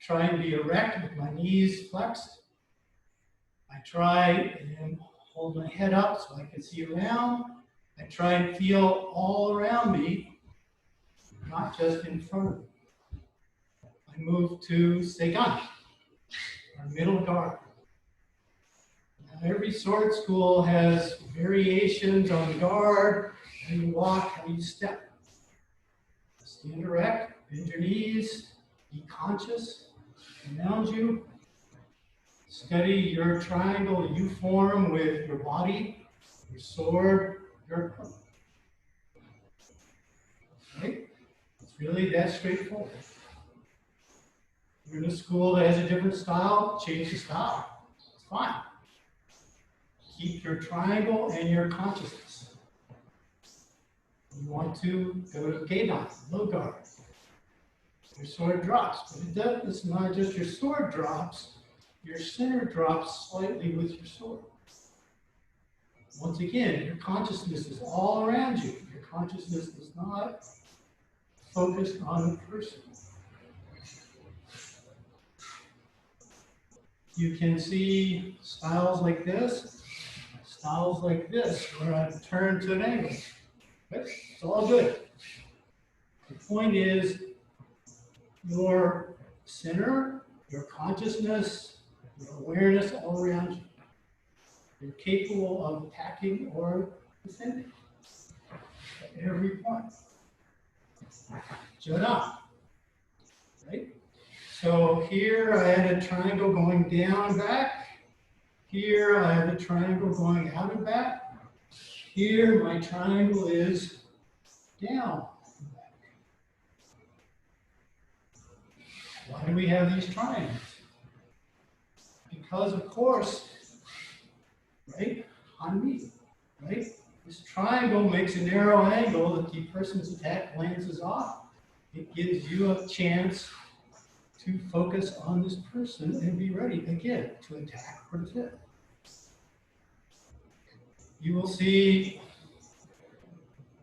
try and be erect with my knees flexed. I try and hold my head up so I can see around. I try and feel all around me, not just in front of me. I move to Seigan, our middle guard. Now, every sword school has variations on guard, how you walk, how you step. Stand erect, bend your knees, be conscious around you. Study your triangle you form with your body, your sword, your opponent. Right? It's really that straightforward. You're in a school that has a different style, change the style. It's fine. Keep your triangle and your consciousness. You want to go to Geidan, low guard. Your sword drops, but it's not just your sword drops, your center drops slightly with your sword. Once again, your consciousness is all around you. Your consciousness is not focused on the person. You can see styles like this, where I've turned to an angle. It's all good. The point is, your center, your consciousness, your awareness all around you. You're capable of attacking or defending at every point. Jada, right? So here I had a triangle going down and back. Here I have a triangle going out and back. Here my triangle is down and back. Why do we have these triangles? Because, of course, right, on me, right? This triangle makes a narrow angle that the person's attack glances off. It gives you a chance to focus on this person and be ready, again, to attack or defend. You will see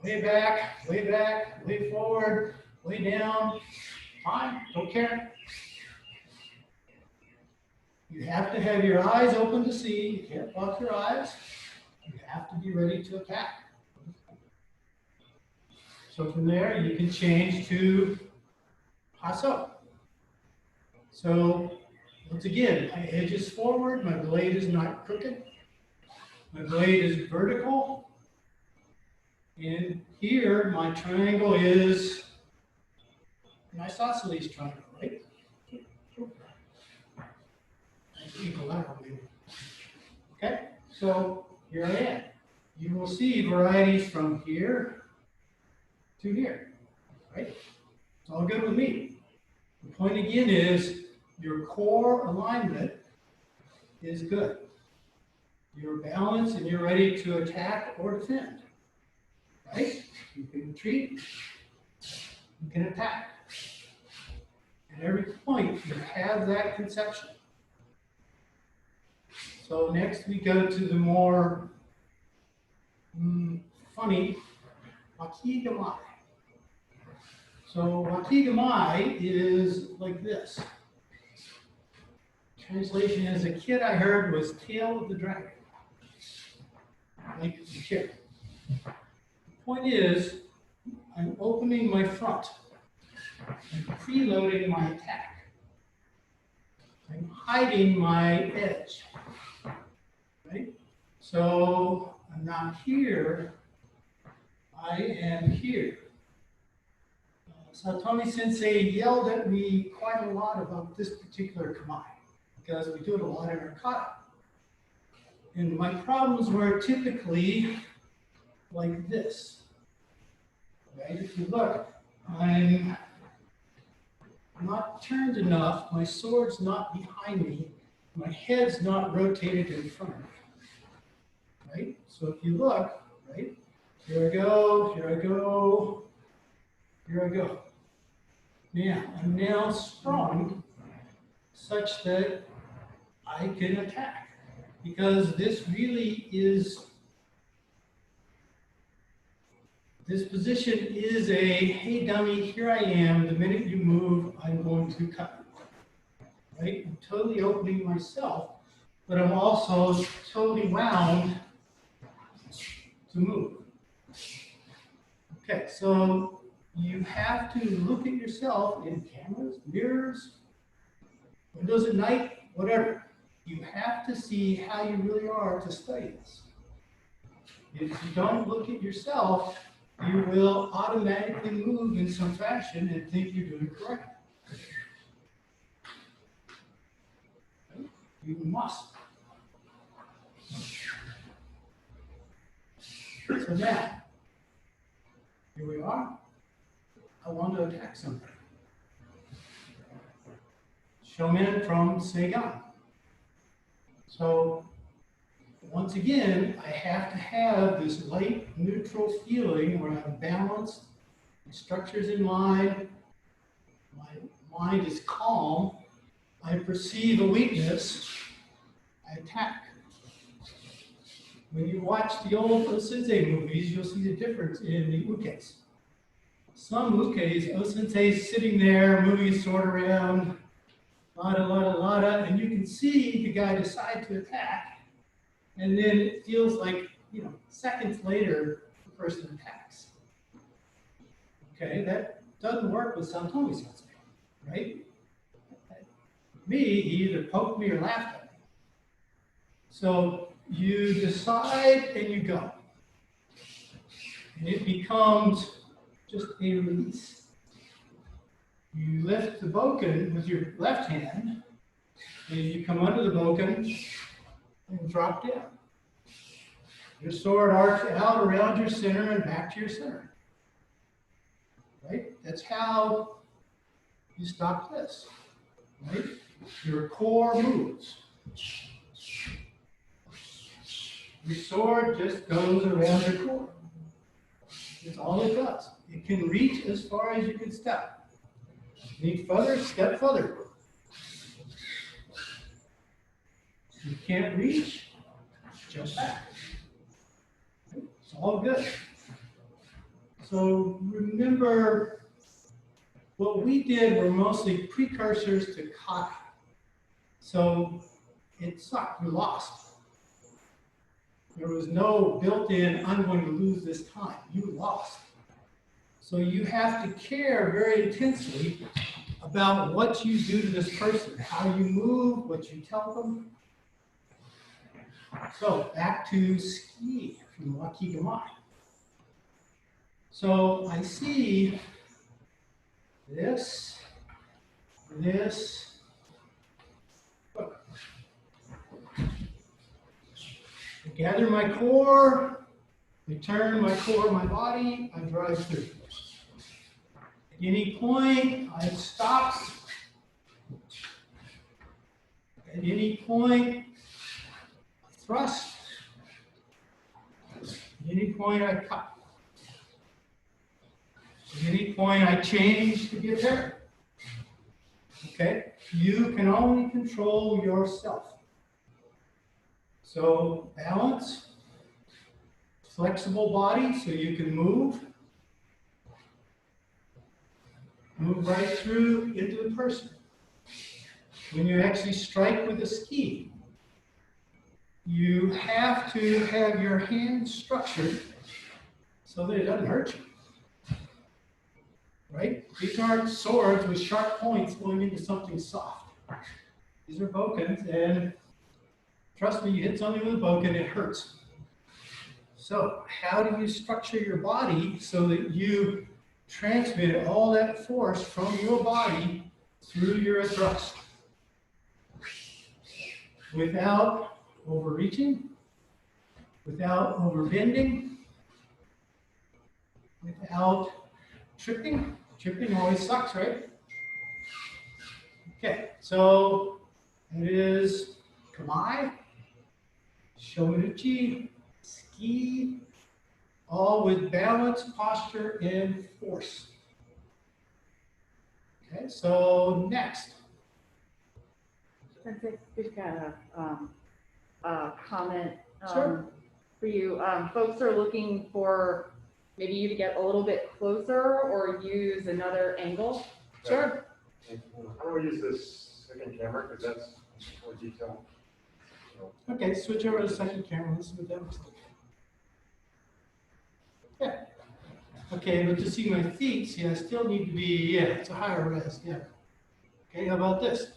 way back, way forward, way down. Fine, don't care. You have to have your eyes open to see. You can't block your eyes. You have to be ready to attack. So from there, you can change to Haso. So once again, my edge is forward. My blade is not crooked. My blade is vertical. And here, my triangle is an isosceles triangle, right? Equilateral, maybe. Okay, so here I am. You will see varieties from here to here, right? It's all good with me. The point again is your core alignment is good. You're balanced and you're ready to attack or defend, right? You can retreat, you can attack. At every point, you have that conception. So next we go to the more funny wakigamai. So wakigamai is like this. Translation as a kid I heard was tail of the dragon. Like the kid. The point is, I'm opening my front. I'm preloading my attack. I'm hiding my edge. Right? So I'm not here, I am here. Saotome Sensei yelled at me quite a lot about this particular kamae, because we do it a lot in our kata. And my problems were typically like this. Right? If you look, I'm not turned enough, my sword's not behind me, my head's not rotated in front of me. Right? So if you look, right, here I go, here I go, here I go. Now, I'm now sprung such that I can attack, because this really is, this position is a, hey dummy, here I am, the minute you move, I'm going to cut you. right? I'm totally opening myself, but I'm also totally wound to move. Okay, so you have to look at yourself in cameras, mirrors, windows at night, whatever. You have to see how you really are to study this. If you don't look at yourself, you will automatically move in some fashion and think you're doing it correctly. You must. So now, here we are. I want to attack something. Shomen from Seigan. So once again, I have to have this light, neutral feeling where I'm balanced, my structure's in line, my mind is calm, I perceive a weakness, I attack. When you watch the old O-Sensei movies, you'll see the difference in the ukes. Some ukes, O-Sensei's sitting there, moving his sword around, lada, and you can see the guy decide to attack, and then it feels like, seconds later, the person attacks. Okay, that doesn't work with Saotome Sensei, right? Me, he either poked me or laughed at me. So you decide and you go. And it becomes just a release. You lift the Bokken with your left hand, and you come under the Bokken and drop down. Your sword arcs out around your center and back to your center. Right? That's how you stop this. Right? Your core moves. Your sword just goes around your core. That's all it does. It can reach as far as you can step. Need further, step further. You can't reach, jump back. It's all good. So remember, what we did were mostly precursors to kata. So it sucked, we lost. There was no built-in, I'm going to lose this time. You lost. So you have to care very intensely about what you do to this person, how you move, what you tell them. So back to ski from Wakigamai. So I see this. Look. I gather my core, I turn my core, my body, I drive through. At any point, I stop. At any point, I thrust. At any point, I cut. At any point, I change to get there. Okay? You can only control yourself. So balance, flexible body so you can move right through into the person. When you actually strike with a ski, you have to have your hands structured so that it doesn't hurt you. Right? These aren't swords with sharp points going into something soft. These are Bokkens, and trust me, you hit something with a Bokken, it hurts. So how do you structure your body so that you transmit all that force from your body through your thrust without overreaching, without overbending, without tripping? Tripping always sucks, right? Okay, so it is Kamai, Shomenuchi, ski, all with balance, posture, and force. Okay, so next. Sensei, just got a comment Sure. for you. Folks are looking for maybe you to get a little bit closer or use another angle. Sure. I'm going to use this second camera, because that's more detailed. So, Okay, switch over to the second camera. Let's see what that looks like. Yeah. Okay, but to see my feet, see, I still need to be, yeah, it's a higher res, yeah. Okay, how about this?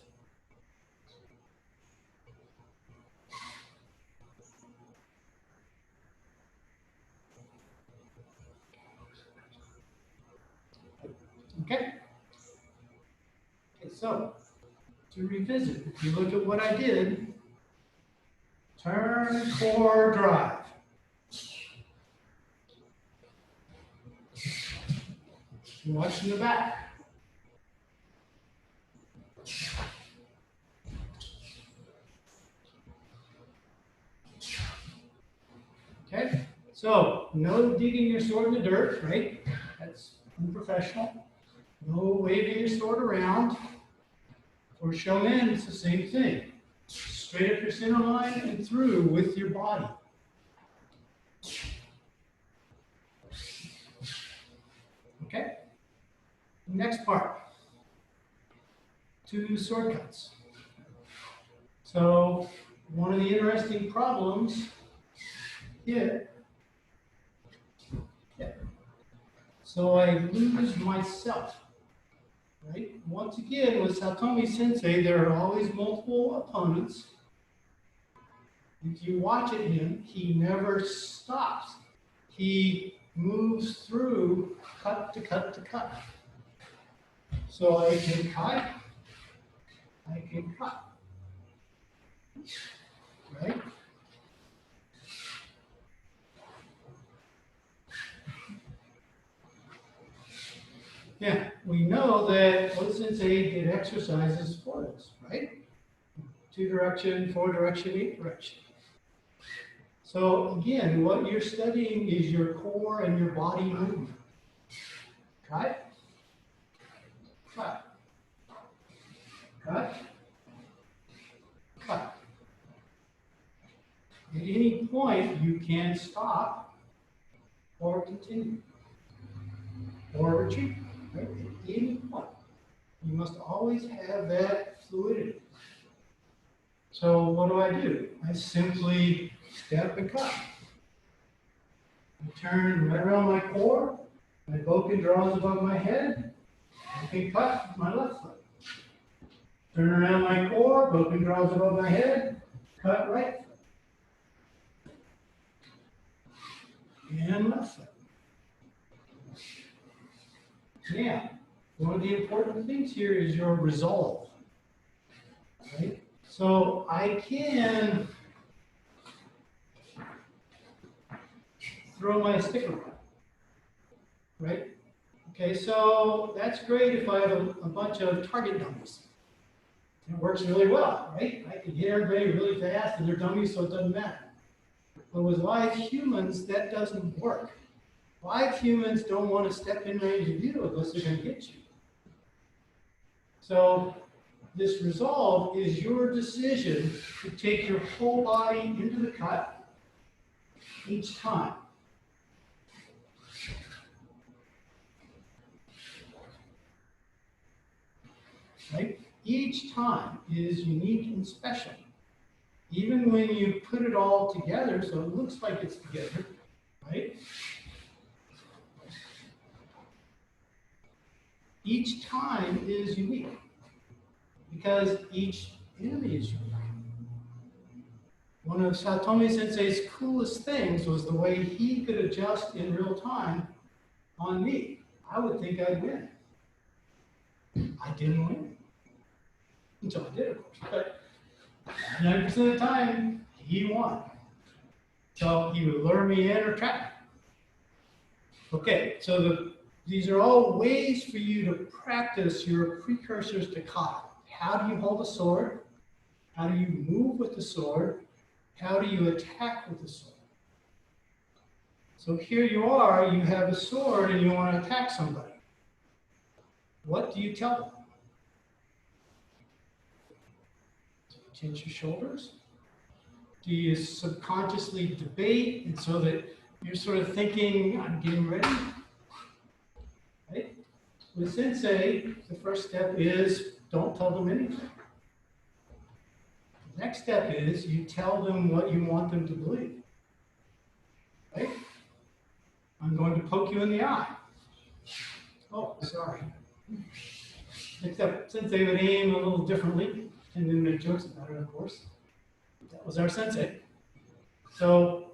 Okay. Okay, so to revisit, if you look at what I did, turn, core, drive. Watch in the back. Okay, so no digging your sword in the dirt, right? That's unprofessional. No waving your sword around. For shonen, it's the same thing. Straight up your center line and through with your body. Okay? Next part. 2 sword cuts. So one of the interesting problems here. Yeah. So I lose myself. Right? Once again, with Saotome Sensei, there are always multiple opponents. If you watch it him, he never stops. He moves through cut to cut to cut. So I can cut, I can cut. Right? Yeah, we know that Weber Sensei did exercises for this, right? 2 direction, 4 direction, 8 direction. So again, what you're studying is your core and your body movement. Cut, cut, cut, cut. At any point, you can stop or continue or retreat. Right? At any point, you must always have that fluidity. So what do? I simply step and cut. I turn right around my core. My Bokken draws above my head. I can cut with my left foot. Turn around my core. Bokken draws above my head. Cut right foot. And left foot. Now, one of the important things here is your resolve. Right? So I can throw my stick around. Right? Okay, so that's great if I have a bunch of target dummies. It works really well, right? I can hit everybody really fast and they're dummies, so it doesn't matter. But with live humans, that doesn't work. Live humans don't want to step in range of you unless they're going to hit you. So this resolve is your decision to take your whole body into the cut each time. Right? Each time is unique and special. Even when you put it all together, so it looks like it's together, right? Each time is unique because each enemy is unique. One of Saotome Sensei's coolest things was the way he could adjust in real time on me. I would think I'd win. I didn't win. Until I did, of course. But 90% of the time, he won. So he would lure me in or trap me. Okay, so these are all ways for you to practice your precursors to kata. How do you hold a sword? How do you move with the sword? How do you attack with the sword? So here you are, you have a sword and you want to attack somebody. What do you tell them? Tense your shoulders? Do you subconsciously debate and so that you're sort of thinking, I'm getting ready? Right? With Sensei, the first step is don't tell them anything. Next step is you tell them what you want them to believe. Right? I'm going to poke you in the eye. Oh, sorry. Except Sensei would aim a little differently, and then make jokes about it, of course. That was our Sensei. So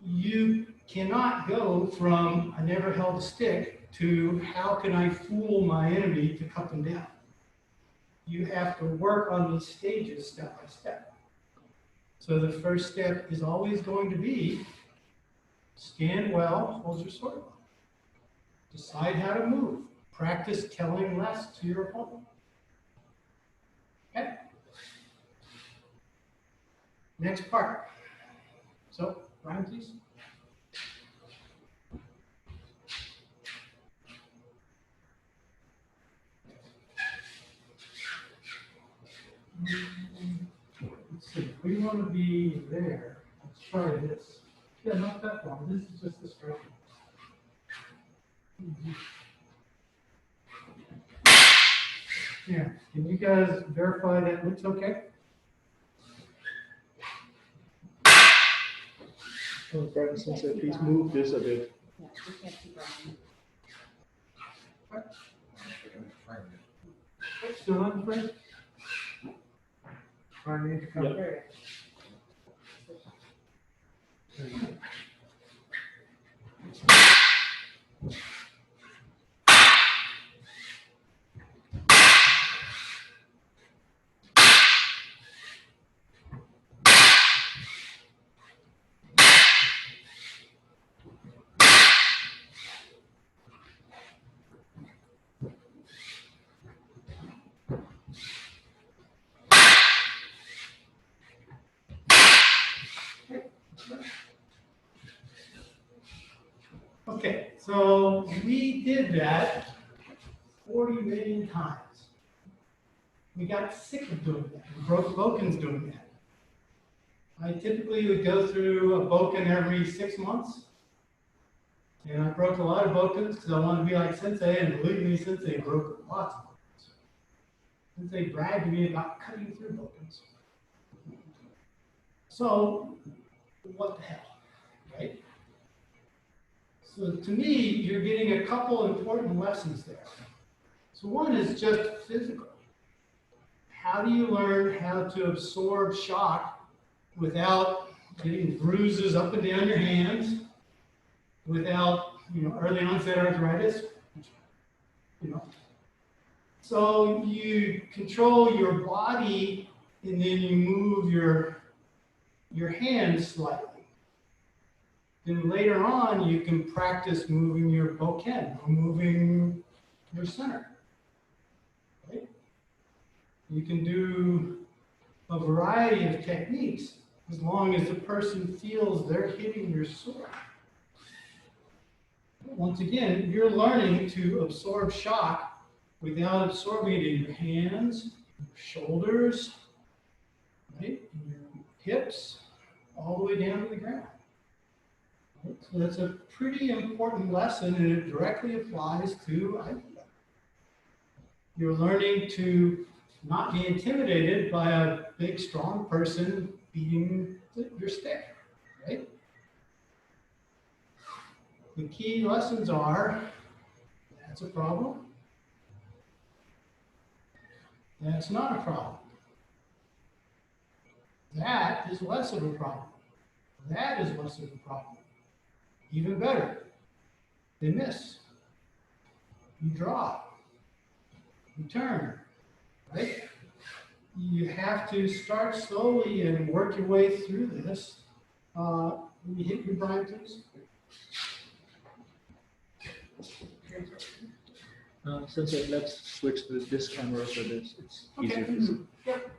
you cannot go from I never held a stick to how can I fool my enemy to cut them down. You have to work on these stages step by step. So the first step is always going to be stand well, hold your sword well. Decide how to move. Practice telling less to your opponent. Okay? Next part. So, Brian, please. Let's see. We want to be there. Let's try this. Yeah, not that one. This is just the striking. Yeah. Can you guys verify that looks okay? Brian Sensei, please move this a bit. Yeah, we can't see Brian. Still on, friend? Brian, need to come. Yeah. There Okay, so we did that 40 million times. We got sick of doing that. We broke Bokkens doing that. I typically would go through a Bokken every 6 months. And I broke a lot of Bokkens because I wanted to be like Sensei, and believe me, Sensei broke lots of Bokkens. Sensei bragged to me about cutting through Bokkens. So, what the hell, right? So to me, you're getting a couple important lessons there. So one is just physical. How do you learn how to absorb shock without getting bruises up and down your hands, without, early onset arthritis, So you control your body and then you move your hands slightly. Then later on, you can practice moving your bokken or moving your center. Right? You can do a variety of techniques as long as the person feels they're hitting your sword. Once again, you're learning to absorb shock without absorbing it in your hands, your shoulders, right? In your hips, all the way down to the ground. Right? So that's a pretty important lesson, and it directly applies to Aikido. You're learning to not be intimidated by a big, strong person beating your stick, right? The key lessons are, that's a problem. That's not a problem. That is less of a problem. That is less of a problem. Even better, they miss. You drop. You turn, right? You have to start slowly and work your way through this. Can you hit your Brian, please? Sensei, let's switch to this camera so this it's Okay. easier to see. Yep.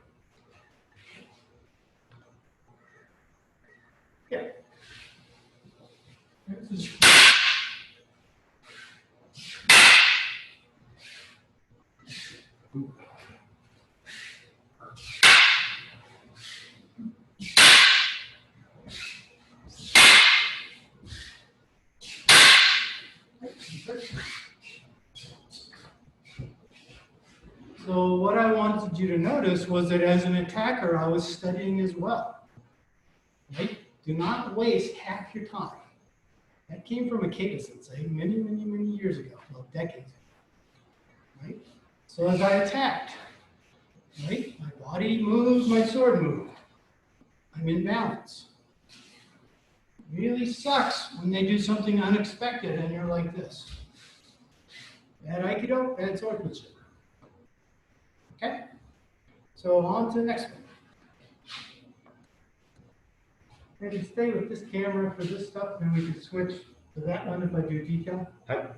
Yep. This is- So what I wanted you to notice was that as an attacker, I was studying as well. Right? Do not waste half your time. That came from a Weber Sensei many, many, many years ago, well, decades ago. Right? So as I attacked, right, my body moved, my sword moved. I'm in balance. Really sucks when they do something unexpected and you're like this. Bad Aikido, bad swordsmanship. Okay? So on to the next one. Maybe stay with this camera for this stuff, and we can switch to that one if I do detail. Okay.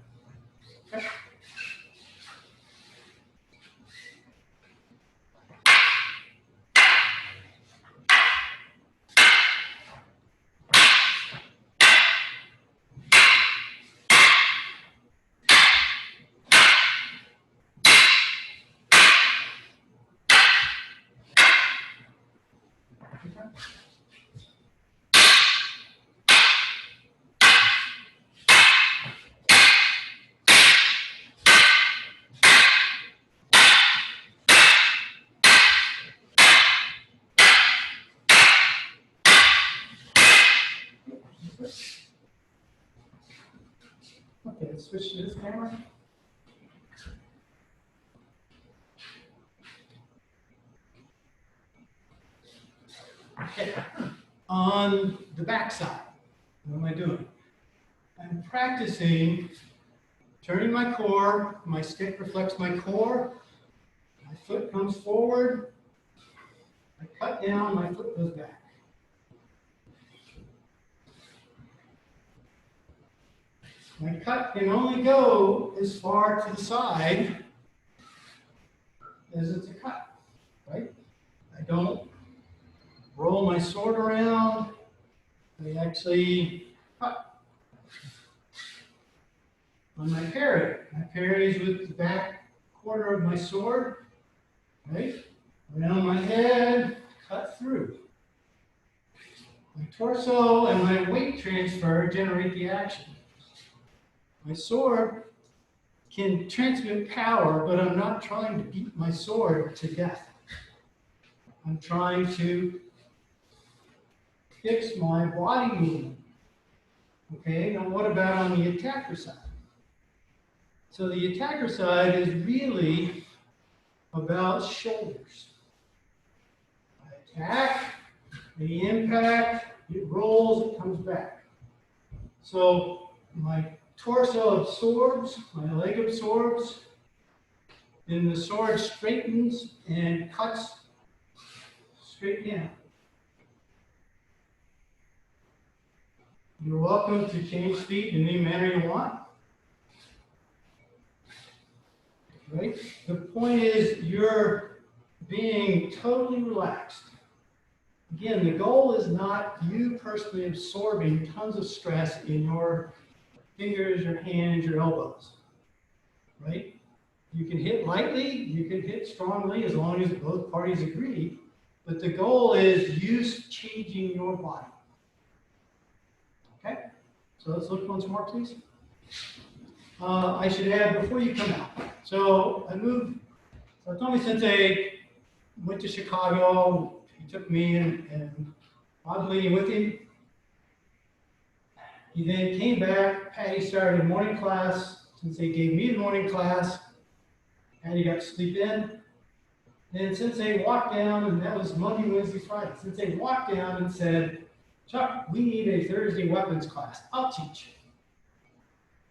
Okay, let's switch to this camera. Okay, on the back side, what am I doing? I'm practicing turning my core, my stick reflects my core, my foot comes forward, I cut down, my foot goes back. My cut can only go as far to the side as it's a cut, right? I don't roll my sword around, I actually cut. On my parry is with the back quarter of my sword, right? Around my head, cut through. My torso and my weight transfer generate the action. My sword can transmit power, but I'm not trying to beat my sword to death. I'm trying to fix my body movement. Okay, now what about on the attacker side? So the attacker side is really about shoulders. I attack, the impact, it rolls, it comes back. So my torso absorbs, my leg absorbs, then the sword straightens and cuts straight down. You're welcome to change speed in any manner you want. Right? The point is you're being totally relaxed. Again, the goal is not you personally absorbing tons of stress in your fingers, your hands, your elbows. Right? You can hit lightly, you can hit strongly as long as both parties agree, but the goal is you changing your body. Okay? So let's look once more, please. I should add before you come out. So I moved, Saotome Sensei went to Chicago. He took me and oddly with him. He then came back. Patty started a morning class. Sensei gave me the morning class. Patty got to sleep in. Then Sensei walked down, and that was Monday, Wednesday, Friday. Sensei walked down and said, Chuck, we need a Thursday weapons class. I'll teach.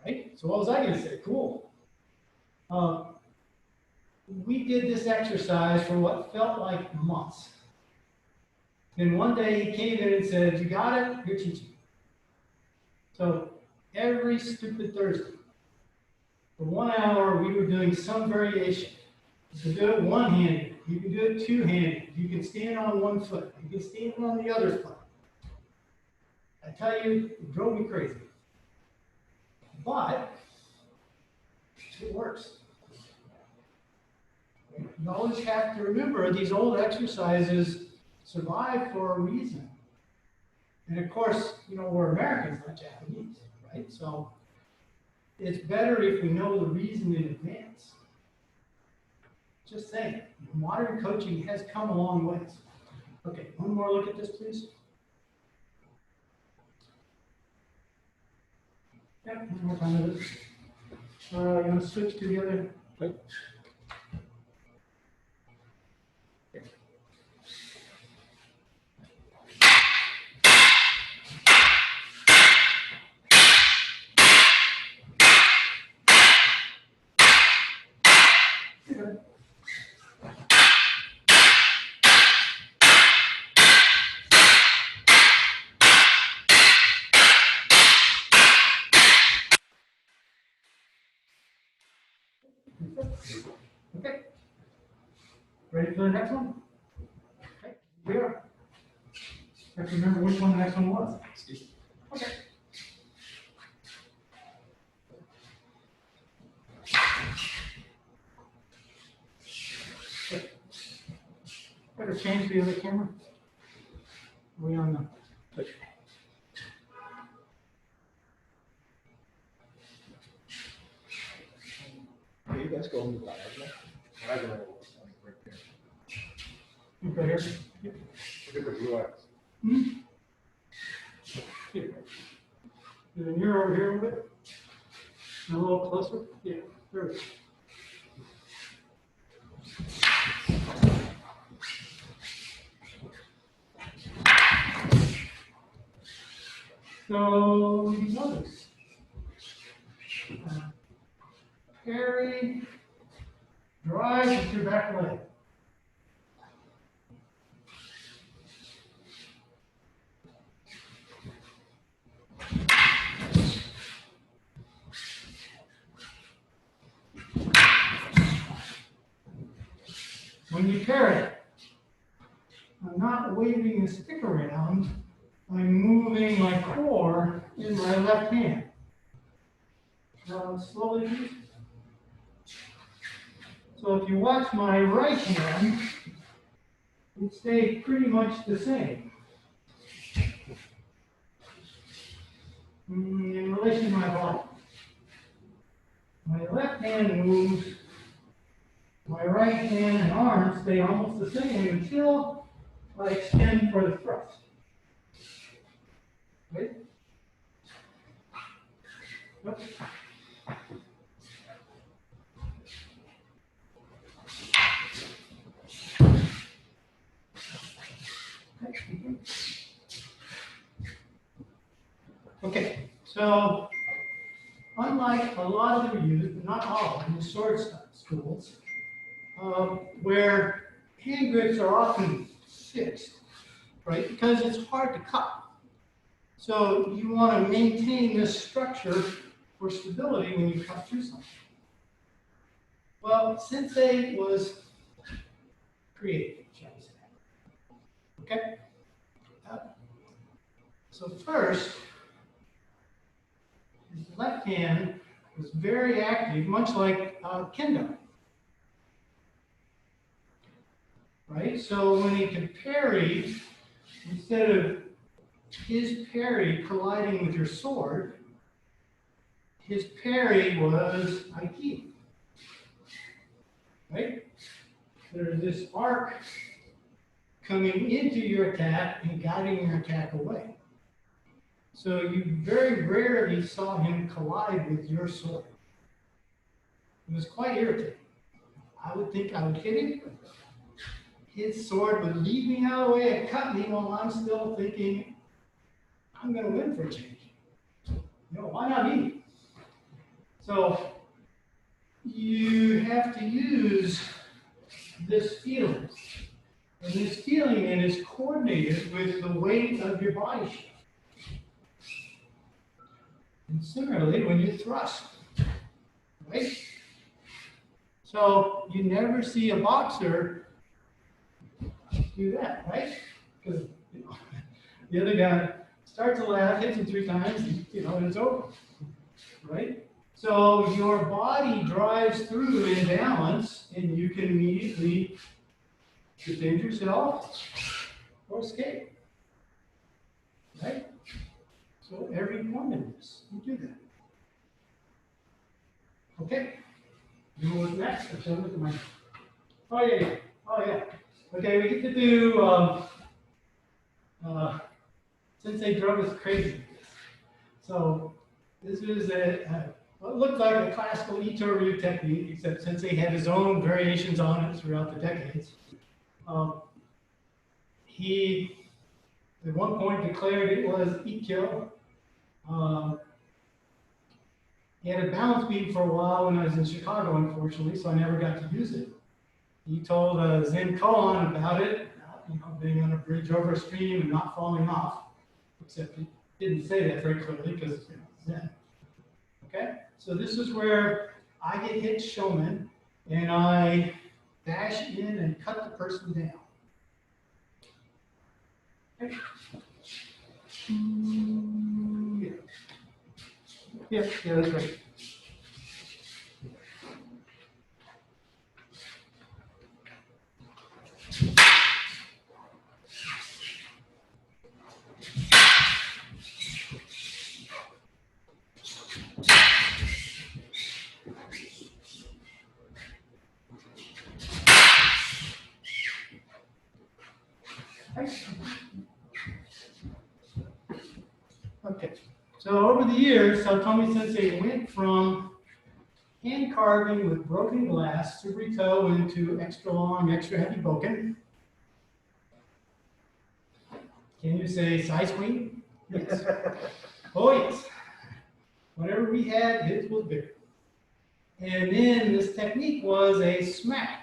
Right? So what was I going to say? Cool. We did this exercise for what felt like months. Then one day he came in and said, you got it, you're teaching. So every stupid Thursday, for 1 hour, we were doing some variation. You can do it one-handed, you can do it two-handed, you can stand on one foot, you can stand on the other foot. I tell you, it drove me crazy. But it works. You always have to remember these old exercises survive for a reason. And of course, you know, we're Americans, not Japanese, right? So it's better if we know the reason in advance. Just saying, modern coaching has come a long ways. Okay, one more look at this, please. Yeah, one more time of this. You want to switch to the other? Right. Good. Okay. Ready for the next one? Okay, we are. I have to remember which one the next one was. Okay. Better change the other camera. Are we on the? Okay, you guys go on the diagonal. I don't know. Right there. You go here. Yep. Look at the blue eyes. Hmm? Here. And then you're over here a little bit. And a little closer. Yeah, there we go. So notice. Parry, drive with your back leg. When you parry, I'm not waving the stick around, I'm moving my core in my left hand. Slowly, please. So if you watch my right hand, it stays pretty much the same. In relation to my body. My left hand moves, my right hand and arm stay almost the same until I extend for the thrust. Right? Oops. Okay, so unlike a lot of the reviews, but not all, in the sword schools, where hand grips are often fixed, right? Because it's hard to cut. So you want to maintain this structure for stability when you cut through something. Well, Sensei was creative, shall we say. Okay? So first, his left hand was very active, much like kendo. Right? So when he could parry, instead of his parry colliding with your sword, his parry was Aikido. Right? There's this arc coming into your attack and guiding your attack away. So you very rarely saw him collide with your sword. It was quite irritating. I would think I would hit him. His sword would lead me out of the way and cut me while I'm still thinking, I'm going to win for a change. Why not me? So you have to use this feeling. And this feeling then is coordinated with the weight of your body shape. And similarly, when you thrust, right? So you never see a boxer do that, right? Because the other guy starts to laugh, hits him 3 times, and it's over, right? So your body drives through in balance, and you can immediately defend yourself or escape, right? So every point in this, you do that. Okay. You know what's next? I'm look at my Oh yeah, yeah. Oh yeah. Okay, we get to do Sensei drove us crazy. So this is what looked like a classical Ito-Ryu technique, except Sensei had his own variations on it throughout the decades. He at one point declared it was Ikkyo. Um, he had a balance beam for a while when I was in Chicago, unfortunately, so I never got to use it. He told Zen Koan about it, being on a bridge over a stream and not falling off, except he didn't say that very clearly because Zen. Okay, so this is where I get hit showman and I dash in and cut the person down. Okay. Yeah, that's right. Okay, so over the years, Saotome Sensei went from hand carving with broken glass, Subrito, into extra long, extra heavy Bokken. Can you say size queen? Yes. Oh yes. Whatever we had, his was bigger. And then this technique was a smack.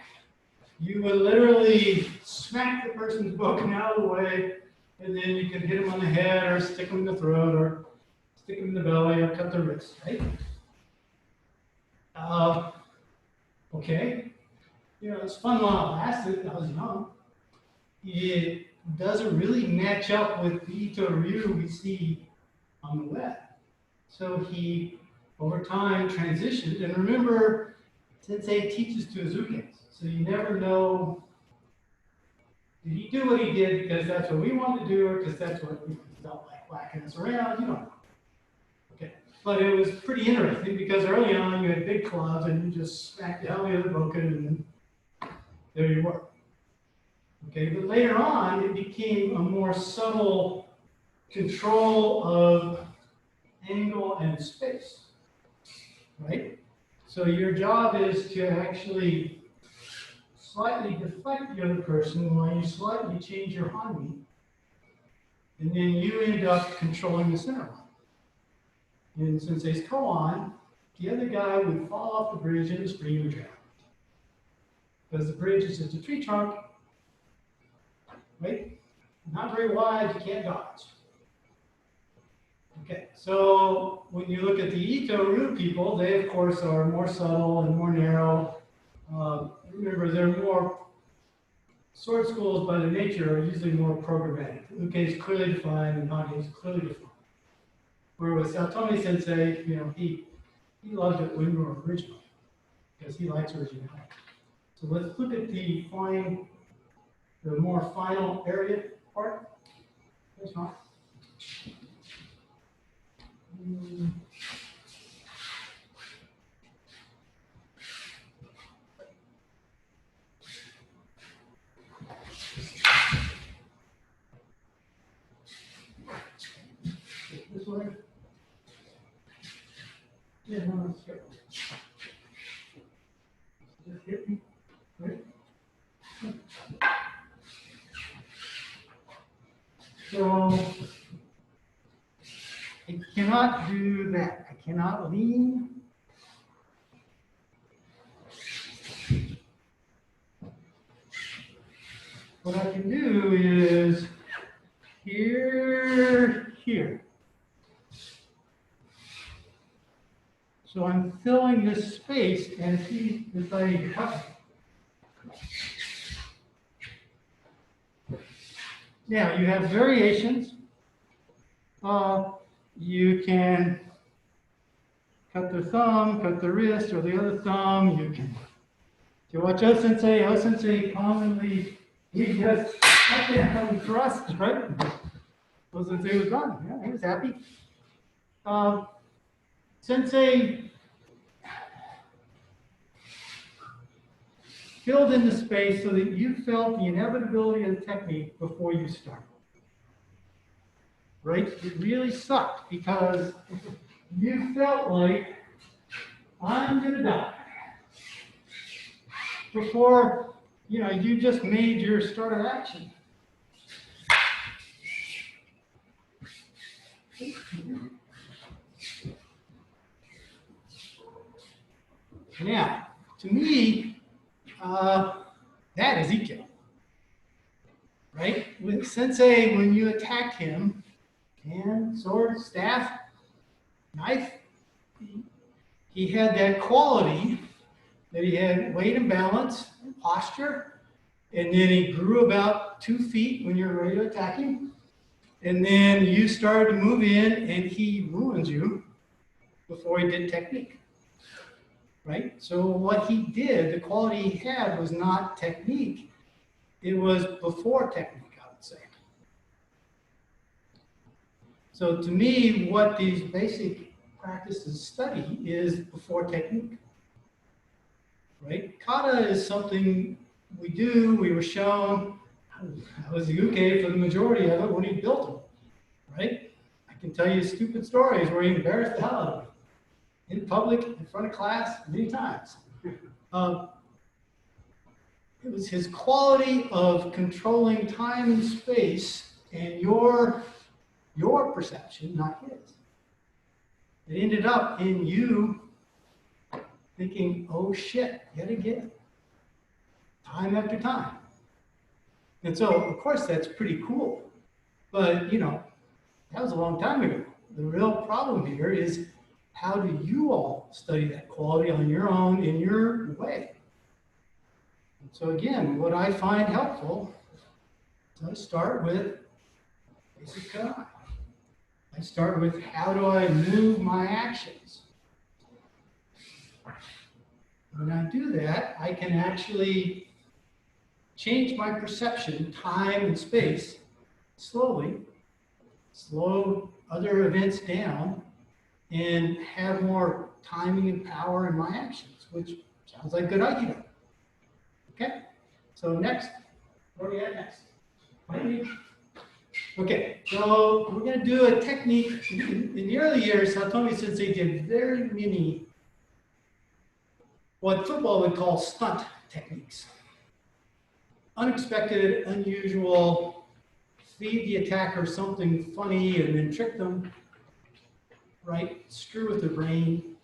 You would literally smack the person's Bokken out of the way, and then you could hit them on the head, or stick them in the throat, or stick them in the belly, or cut the wrist, right? Okay. It's fun while it lasted. I was young. It doesn't really match up with the Ito-Ryu we see on the web. So he, over time, transitioned. And remember, Sensei teaches to Azukens. So you never know, did he do what he did because that's what we wanted to do, or because that's what he felt like whacking us around? You don't know. Okay. But it was pretty interesting because early on you had big clubs and you just smacked the hell out of the Bokken and then there you were. Okay, but later on it became a more subtle control of angle and space, right? So your job is to actually slightly deflect the other person while you slightly change your hanmi, and then you end up controlling the center line. In Sensei's koan, the other guy would fall off the bridge in the stream and drown. Because the bridge is just a tree trunk, right? Not very wide, you can't dodge. Okay, so when you look at the Ito-Ryu people, they of course are more subtle and more narrow. Remember, they're more, sword schools by their nature are usually more programmatic. Uke is clearly defined and Hage is clearly defined. Whereas Saotome Sensei, he loves it when we're original because he likes originality. So let's look at the more final area part. That's fine. This way? Yeah, no, it's good. Just hit me. Right? So I cannot do that. I cannot lean. What I can do is here. So I'm filling this space and see if I cut. Now you have variations. You can cut the thumb, cut the wrist, or the other thumb. You can. If you watch O-Sensei commonly, he just cut down and thrust, right? O-Sensei was done. Yeah, he was happy. Sensei filled in the space so that you felt the inevitability of the technique before you started. Right? It really sucked because you felt like, I'm going to die. Before, you just made your start of action. Now, to me, that is Ezekiel. Right? With Sensei, when you attacked him, hand, sword, staff, knife, he had that quality that he had weight and balance and posture, and then he grew about 2 feet when you're ready to attack him, and then you started to move in, and he ruined you before he did technique. Right? So what he did, the quality he had was not technique, it was before technique, I would say. So to me, what these basic practices study is before technique. Right? Kata is something we do, we were shown. I was the uke for the majority of it when he built them. Right? I can tell you stupid stories where he embarrassed the hell out of me. In public, in front of class, many times. It was his quality of controlling time and space and your perception, not his. It ended up in you thinking, oh shit, yet again, time after time. And so, of course, that's pretty cool. But, that was a long time ago. The real problem here is how do you all study that quality on your own, in your way? And so again, what I find helpful is I start with basic Kanai. I start with how do I move my actions? When I do that, I can actually change my perception, time and space, slowly, slow other events down, and have more timing and power in my actions, which sounds like good idea. Okay, so next, where are we at next? Okay, so we're going to do a technique. In the early years, Saotome Sensei did very many what football would call stunt techniques. Unexpected, unusual, feed the attacker something funny and then trick them, right? Screw with the brain.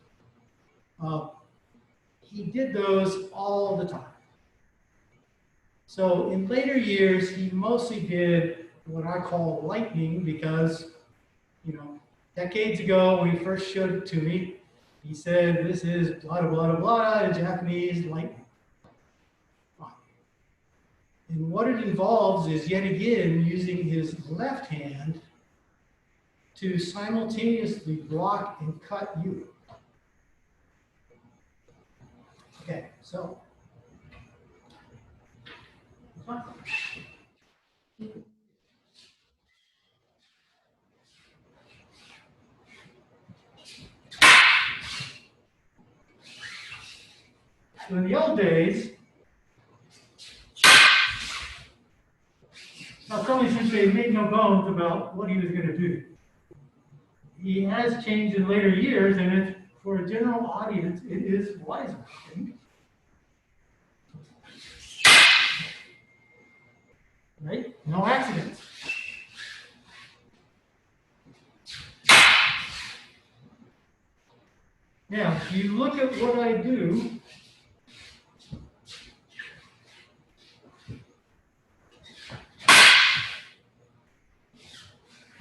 He did those all the time. So in later years, he mostly did what I call lightning because, decades ago when he first showed it to me, he said, this is blah, blah, blah, blah, in Japanese, lightning. Fine. And what it involves is, yet again, using his left hand to simultaneously block and cut you. Okay, so. So in the old days, Saotome Sensei made no bones about what he was going to do. He has changed in later years, and it's, for a general audience, it is wiser. Right? No accidents. Now, if you look at what I do,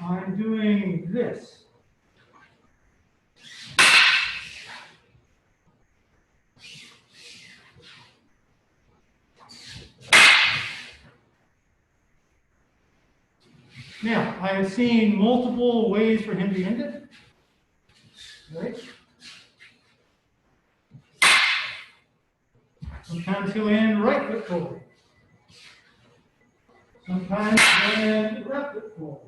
I'm doing this. Now, I have seen multiple ways for him to end it. Right? Sometimes he'll end right foot forward. Sometimes he'll end left foot forward.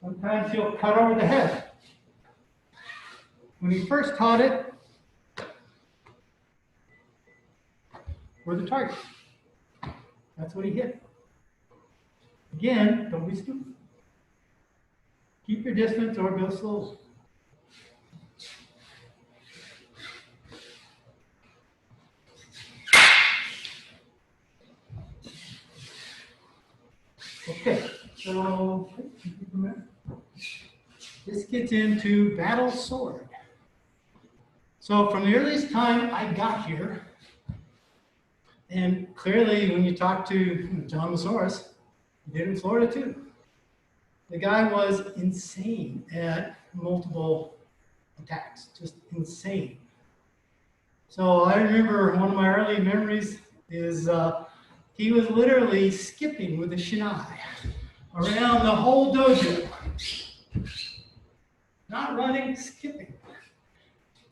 Sometimes he'll cut over the head. When he first taught it, were the target. That's what he hit. Again, don't be stupid. Keep your distance or go slowly. Okay, so this gets into battle sword. So from the earliest time I got here, and clearly when you talk to John Masoris, he did in Florida too. The guy was insane at multiple attacks, just insane. So I remember one of my early memories is he was literally skipping with a shinai around the whole dojo. Not running, skipping.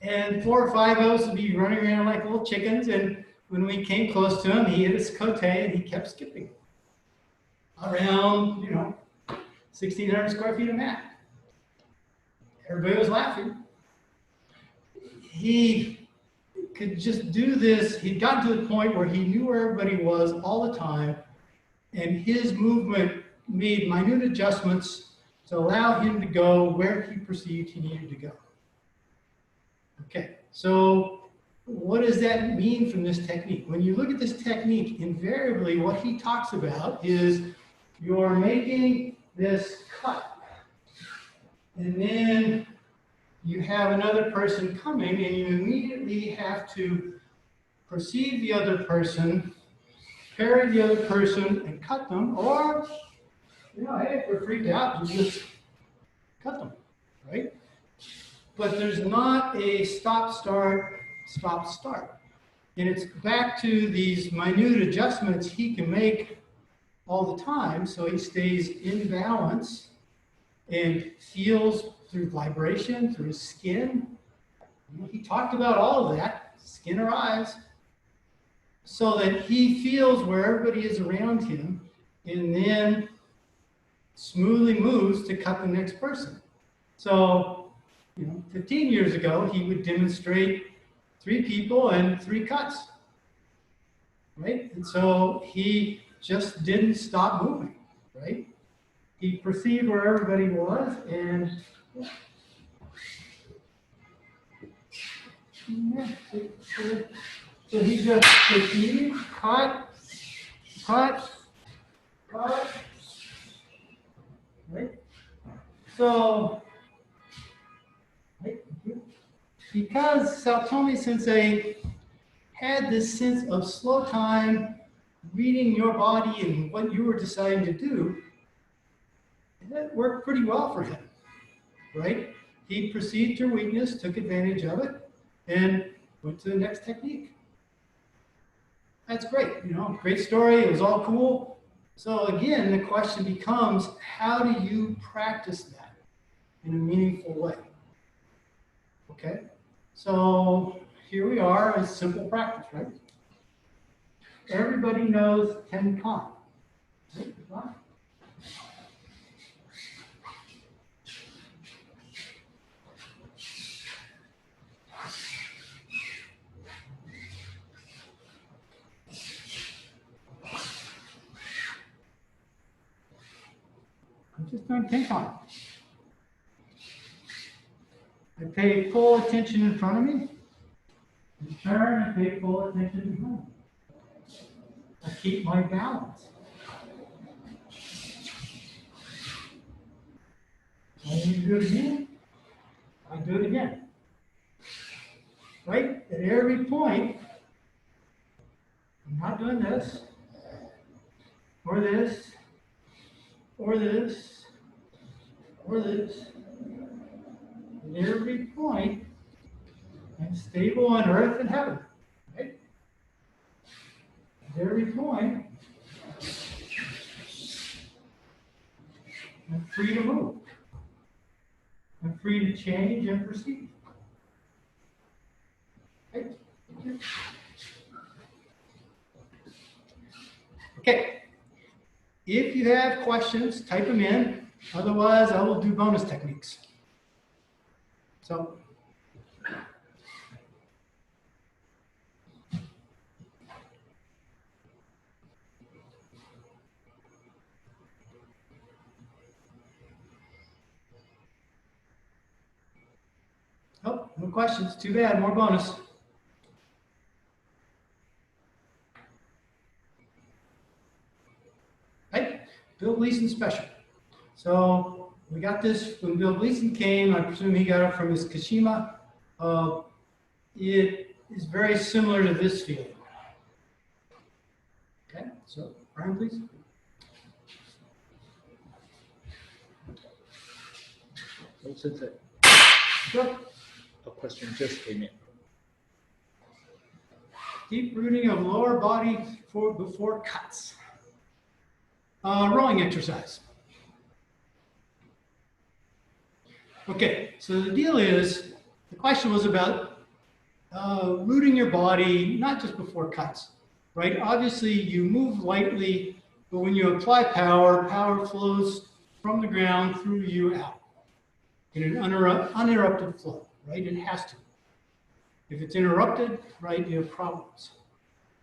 And 4 or 5 of us would be running around like little chickens, and when we came close to him, he hit his kote and he kept skipping around, 1,600 square feet of mat. Everybody was laughing. He could just do this. He'd gotten to the point where he knew where everybody was all the time, and his movement made minute adjustments to allow him to go where he perceived he needed to go. Okay, so what does that mean from this technique? When you look at this technique, invariably what he talks about is you're making this cut, and then you have another person coming, and you immediately have to perceive the other person, parry the other person, and cut them, or, hey, if we're freaked out, you just cut them, right? But there's not a stop, start, stop, start. And it's back to these minute adjustments he can make all the time, so he stays in balance and feels through vibration, through his skin. He talked about all of that, skin or eyes, so that he feels where everybody is around him and then smoothly moves to cut the next person. So, 15 years ago, he would demonstrate 3 people and 3 cuts, right? And so he just didn't stop moving, right? He perceived where everybody was, and so he just perceived, cut, right? So, because Saotome Sensei had this sense of slow time, reading your body and what you were deciding to do, that worked pretty well for him, right? He perceived your weakness, took advantage of it, and went to the next technique. That's great, great story. It was all cool. So again, the question becomes, how do you practice that in a meaningful way? Okay, so here we are, a simple practice, right? Everybody knows Tenkan. Right? I'm just doing Tenkan. I pay full attention in front of me. I turn and pay full attention behind me. I keep my balance. I need to do it again. I do it again. Right? At every point, I'm not doing this, or this, or this, or this. At every point, I'm stable on earth and heaven. Right? At every point, I'm free to move. I'm free to change and perceive. Right? Okay. If you have questions, type them in. Otherwise, I will do bonus techniques. So, No questions. Too bad. More bonus. Right? Bill Gleason special. So we got this when Bill Gleason came. I presume he got it from his Kashima. It is very similar to this feeling. Okay, so Brian, please. Oh, Sensei, Sure. a question just came in. Deep rooting of lower body before cuts. Rowing exercise. Okay, so the deal is, the question was about rooting your body, not just before cuts, right? Obviously, you move lightly, but when you apply power, power flows from the ground through you out in an uninterrupted flow, right? It has to. If it's interrupted, right, you have problems.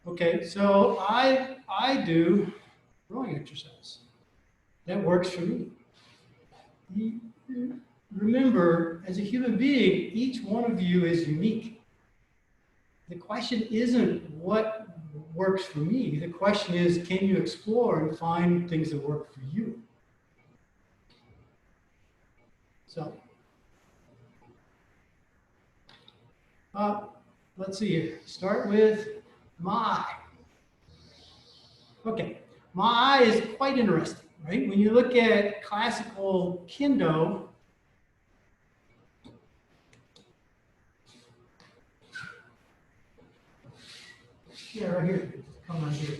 Okay, so I do rowing exercise. That works for me. Remember, as a human being, each one of you is unique. The question isn't what works for me. The question is, can you explore and find things that work for you? So, let's see here. Start with my eye. Okay, my eye is quite interesting, right? When you look at classical kendo, yeah, right here. Come on here.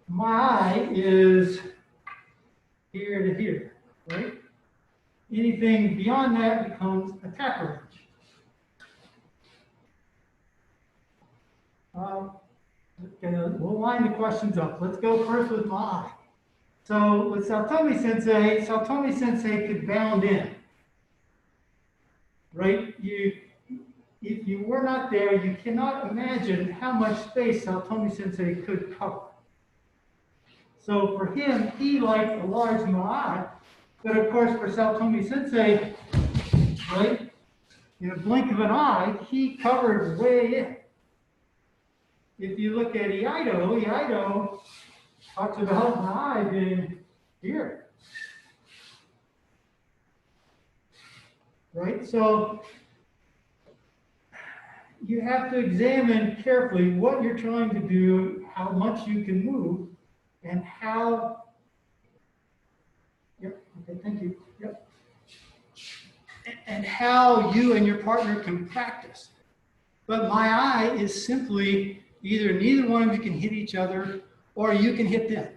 My eye is here to here, right? Anything beyond that becomes a tackle range. Okay, we'll line the questions up. Let's go first with my eye. So with Saotome Sensei could bound in, right? If you were not there, you cannot imagine how much space Saotome Sensei could cover. So for him, he liked a large ma'ai, but of course for Saotome Sensei, right, in a blink of an eye, he covered way in. If you look at Iaido talks about ma'ai being here. Right? So you have to examine carefully what you're trying to do, how much you can move, and how. Yep, okay, thank you. Yep. And how you and your partner can practice. But my eye is simply either neither one of you can hit each other or you can hit them.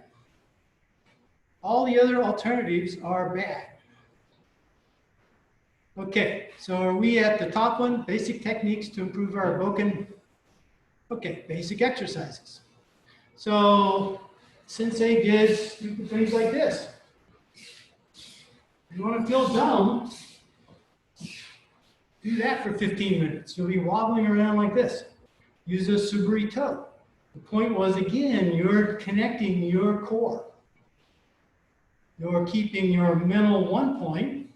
All the other alternatives are bad. Okay, so are we at the top one? Basic techniques to improve our Bokken. Okay, basic exercises. So Sensei did stupid things like this. If you want to feel dumb, do that for 15 minutes. You'll be wobbling around like this. Use a suburi toe. The point was, again, you're connecting your core. You're keeping your mental one point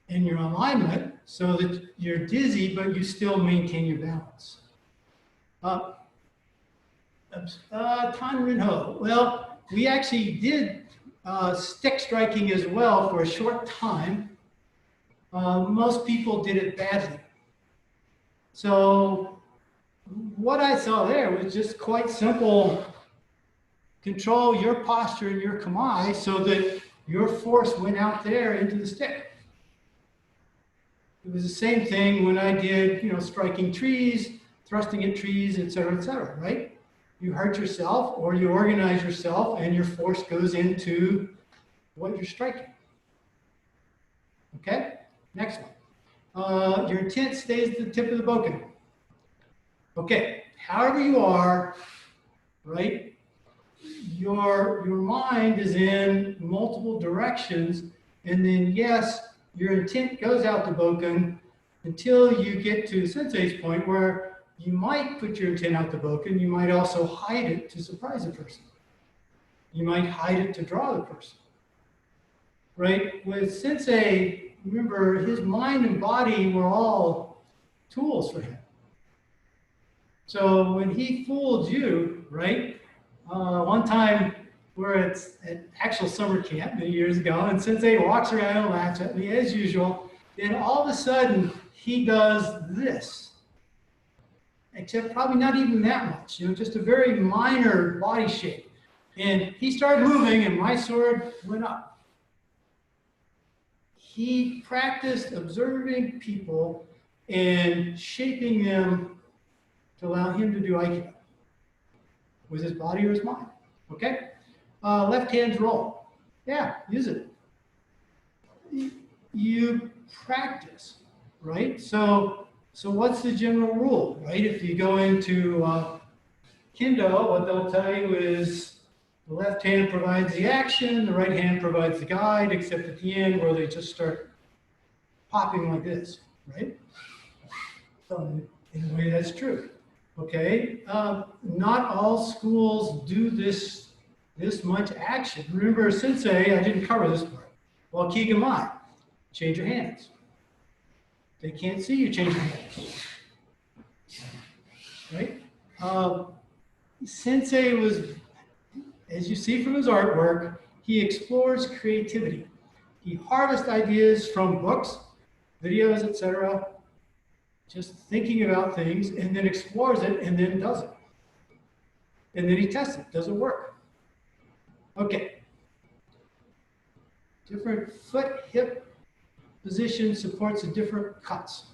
in your alignment so that you're dizzy, but you still maintain your balance. Tanrinho. Well, we actually did stick striking as well for a short time. Most people did it badly. So what I saw there was just quite simple. Control your posture and your kamae so that your force went out there into the stick. It was the same thing when I did, striking trees, thrusting at trees, et cetera, right? You hurt yourself or you organize yourself and your force goes into what you're striking. Okay, next one. Your intent stays at the tip of the bokken. Okay, however you are, right? Your mind is in multiple directions, and then yes, your intent goes out to bokken until you get to Sensei's point where you might put your intent out to bokken. You might also hide it to surprise a person. You might hide it to draw the person. Right? With Sensei, remember, his mind and body were all tools for him. So when he fooled you, right? One time we're at actual summer camp many years ago, and Sensei walks around and laughs at me as usual. Then all of a sudden he does this, except probably not even that much, just a very minor body shape. And he started moving, and my sword went up. He practiced observing people and shaping them to allow him to do Aikido with his body or his mind. Okay? Left hand's roll. Yeah, use it. You practice, right? So what's the general rule, right? If you go into Kendo, what they'll tell you is the left hand provides the action, the right hand provides the guide, except at the end where they just start popping like this, right? So in a way, that's true. Okay, not all schools do this much action. Remember, Sensei, I didn't cover this part. Well, Kigamai, change your hands. They can't see you change your hands, right? Sensei was, as you see from his artwork, he explores creativity. He harvests ideas from books, videos, etc., just thinking about things, and then explores it, and then does it. And then he tests it. Does it work? Okay. Different foot, hip position supports the different cuts.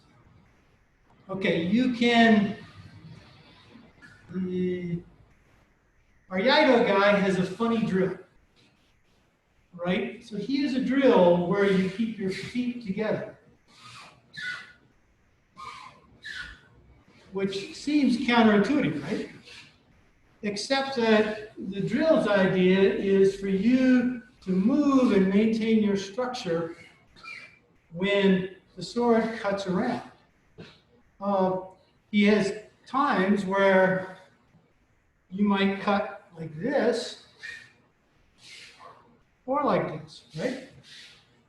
Okay, you can, our Iaido guy has a funny drill, right? So he has a drill where you keep your feet together, which seems counterintuitive, right? Except that the drill's idea is for you to move and maintain your structure when the sword cuts around. He has times where you might cut like this or like this, right?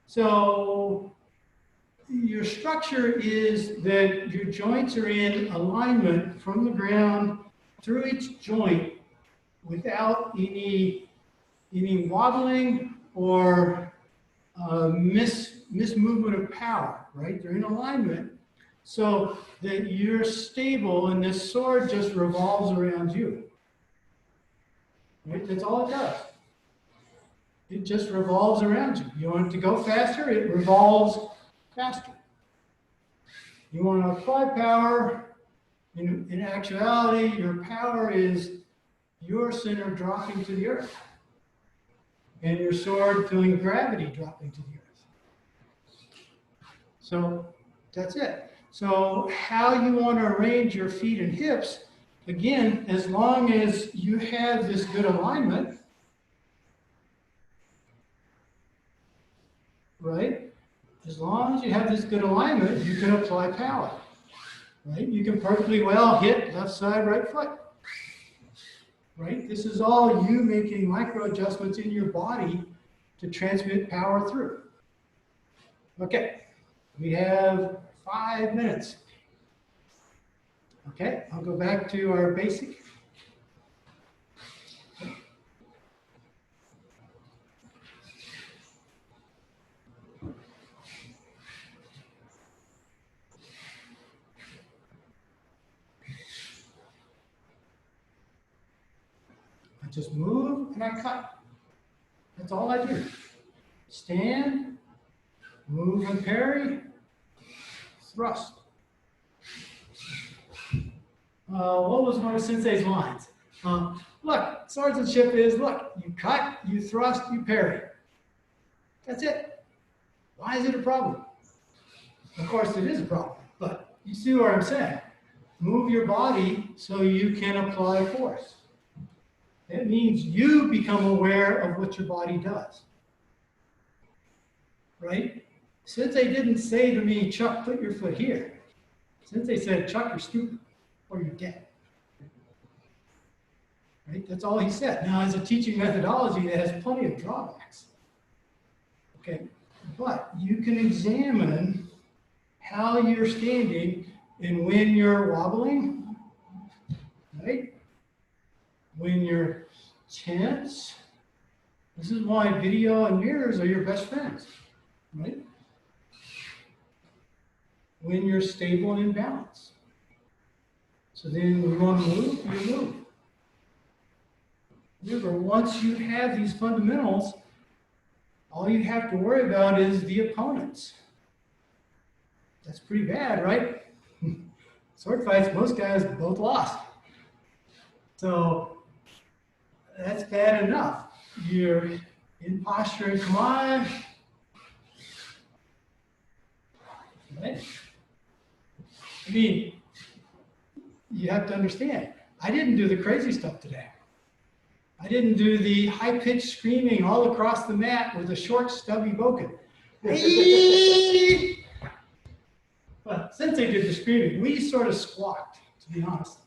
So your structure is that your joints are in alignment from the ground through each joint without any wobbling or mismovement of power, right? They're in alignment so that you're stable and this sword just revolves around you. Right? That's all it does. It just revolves around you. You want it to go faster, it revolves faster. You want to apply power, in actuality, your power is your center dropping to the earth and your sword feeling gravity dropping to the earth. So that's it. So how you want to arrange your feet and hips, again, as long as you have this good alignment, right? As long as you have this good alignment, you can apply power, right? You can perfectly well hit left side, right foot, right? This is all you making micro adjustments in your body to transmit power through. Okay, we have 5 minutes. Okay, I'll go back to our basic. I just move and I cut. That's all I do. Stand, move and parry, thrust. What was one of Sensei's lines? Look, swordsmanship is, look, you cut, you thrust, you parry. That's it. Why is it a problem? Of course, it is a problem, but you see what I'm saying. Move your body so you can apply force. It means you become aware of what your body does. Right? Sensei didn't say to me, Chuck, put your foot here. Sensei said, Chuck, you're stupid or you're dead. Right? That's all he said. Now, as a teaching methodology, that has plenty of drawbacks. Okay? But you can examine how you're standing And when you're wobbling, right? When you're tense, this is why video and mirrors are your best friends, right? When you're stable and in balance. So then when you want to move, you move. Remember, once you have these fundamentals, all you have to worry about is the opponents. That's pretty bad, right? Sword fights, most guys both lost. So that's bad enough. You're in posture and kamae. Right? I mean, you have to understand, I didn't do the crazy stuff today. I didn't do the high-pitched screaming all across the mat with a short, stubby Bokken. Well, Sensei did the screaming. We sort of squawked, to be honest.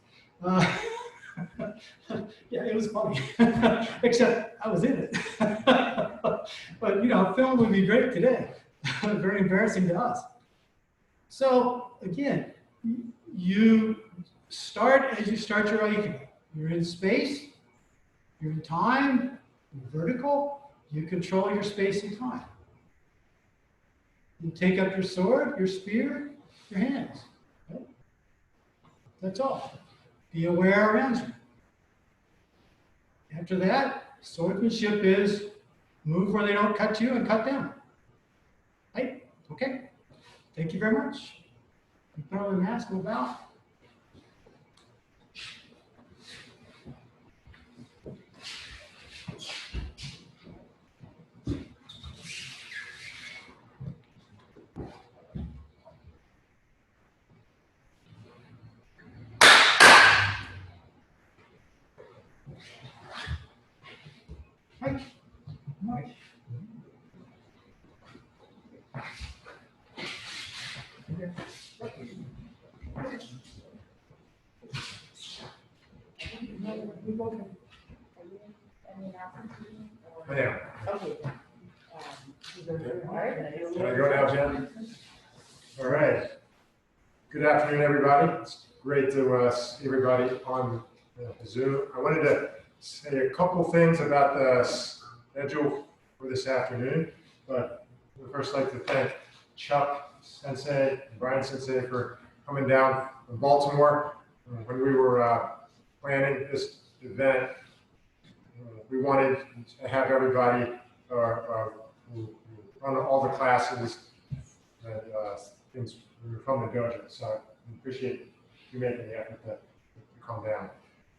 Yeah, it was funny, except I was in it. But, you know, film would be great today. Very embarrassing to us. So, again, you start as you start your Aikido. You're in space, you're in time, you're vertical, you control your space and time. You take up your sword, your spear, your hands. Okay? That's all. Be aware around you. After that, swordsmanship is move where they don't cut you and cut them. Right? Okay. Thank you very much. You put on the mask and about. Right. Right. Yeah. Okay. Can I go now, Jen? All right. Good afternoon, everybody. It's great to see everybody on Zoom. I wanted to say a couple things about the schedule for this afternoon, but I would first like to thank Chuck Sensei and Brian Sensei for coming down from Baltimore. When we were planning this event, we wanted to have everybody who run all the classes and things from the dojo. So I appreciate you making the effort to come down.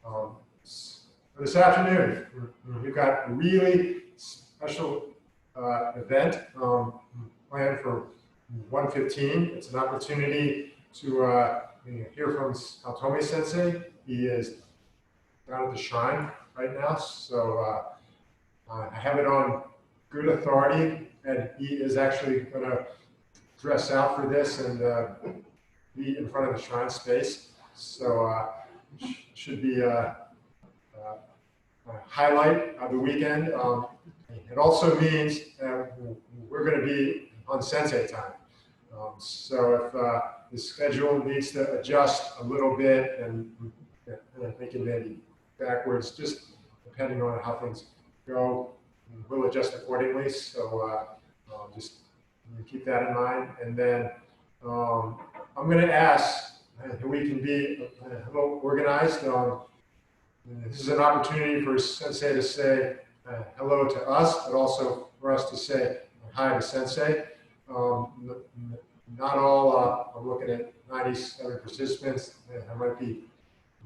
For this afternoon, we've got a really special event planned for 1:15. It's an opportunity to hear from Saotome Sensei. He is down at the shrine right now, so I have it on good authority, and he is actually going to dress out for this and be in front of the shrine space. So should be a highlight of the weekend. It also means that we're going to be on Sensei time. So if the schedule needs to adjust a little bit and thinking maybe backwards, just depending on how things go, we'll adjust accordingly. So just keep that in mind. And then I'm going to ask if we can be a little organized. This is an opportunity for Sensei to say hello to us, but also for us to say hi to Sensei. Not all, I'm looking at 97 participants. There might be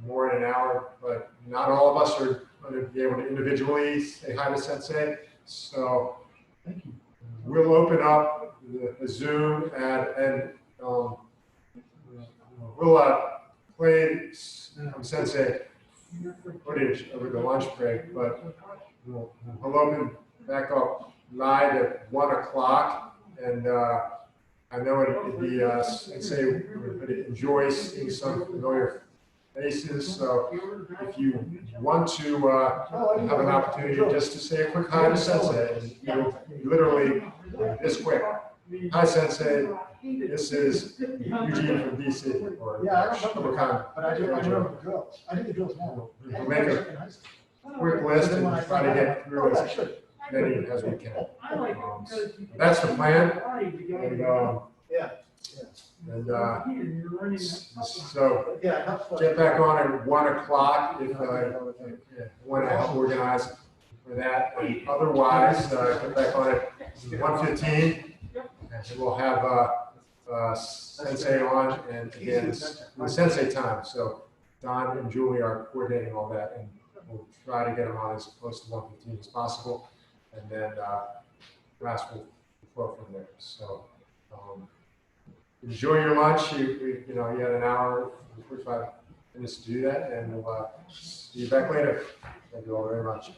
more in an hour, but not all of us are going to be able to individually say hi to Sensei. So we'll open up the Zoom and we'll play Sensei footage over the lunch break, but we'll open back up live at 1 o'clock, and I know it'd be Sensei would enjoy seeing some familiar faces. So if you want to have an opportunity just to say a quick hi to Sensei, and literally this quick. Hi, Sensei. This is Eugene from DC, or Yeah, I don't remember, Bokken. but I do remember the drills. I do the drills now. We'll make a quick list and try to get through as many as we can. That's the plan. Yeah. And so Yeah, helpful. get back on at 1 o'clock if want to help organize for that. And otherwise, get back on at 1:15, and we'll have Sensei on, and again, it's the Sensei time. So Don and Julie are coordinating all that, and we'll try to get them on as close to 1:15 as possible, and then class will flow from there. So enjoy your lunch. You had an hour, 45 minutes to do that, and we'll see you back later. Thank you all very much.